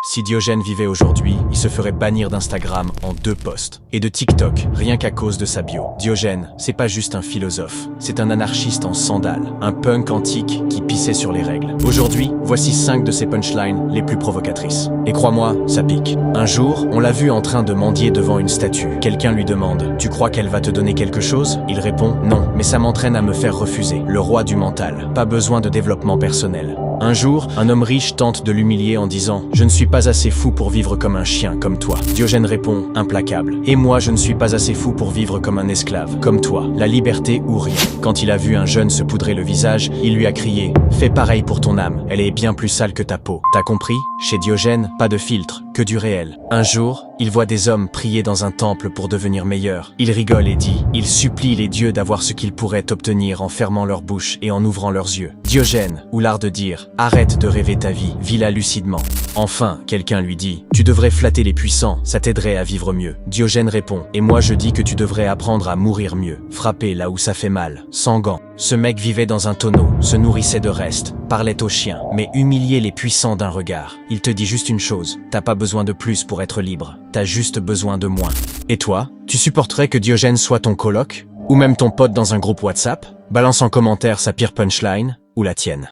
Si Diogène vivait aujourd'hui, il se ferait bannir d'Instagram en 2 posts. Et de TikTok, rien qu'à cause de sa bio. Diogène, c'est pas juste un philosophe, c'est un anarchiste en sandales, un punk antique qui pissait sur les règles. Aujourd'hui, voici 5 de ses punchlines les plus provocatrices. Et crois-moi, ça pique. Un jour, on l'a vu en train de mendier devant une statue. Quelqu'un lui demande « Tu crois qu'elle va te donner quelque chose ?» Il répond « Non, mais ça m'entraîne à me faire refuser. Le roi du mental. Pas besoin de développement personnel. » Un jour, un homme riche tente de l'humilier en disant « Je ne suis pas assez fou pour vivre comme un chien, comme toi. » Diogène répond, implacable « Et moi, je ne suis pas assez fou pour vivre comme un esclave, comme toi. La liberté ou rien. » Quand il a vu un jeune se poudrer le visage, il lui a crié « Fais pareil pour ton âme, elle est bien plus sale que ta peau. » T'as compris? Chez Diogène, pas de filtre, que du réel. Un jour, il voit des hommes prier dans un temple pour devenir meilleurs. Il rigole et dit « Il supplie les dieux d'avoir ce qu'ils pourraient obtenir en fermant leur bouche et en ouvrant leurs yeux. » Diogène, ou l'art de dire « Arrête de rêver ta vie, vis-la lucidement. » Enfin, quelqu'un lui dit « Tu devrais flatter les puissants, ça t'aiderait à vivre mieux. » Diogène répond « Et moi je dis que tu devrais apprendre à mourir mieux, frapper là où ça fait mal, sans gants. » Ce mec vivait dans un tonneau, se nourrissait de restes, parlait aux chiens, mais humiliait les puissants d'un regard. Il te dit juste une chose, t'as pas besoin de plus pour être libre, t'as juste besoin de moins. Et toi, tu supporterais que Diogène soit ton coloc? Ou même ton pote dans un groupe WhatsApp? Balance en commentaire sa pire punchline, ou la tienne.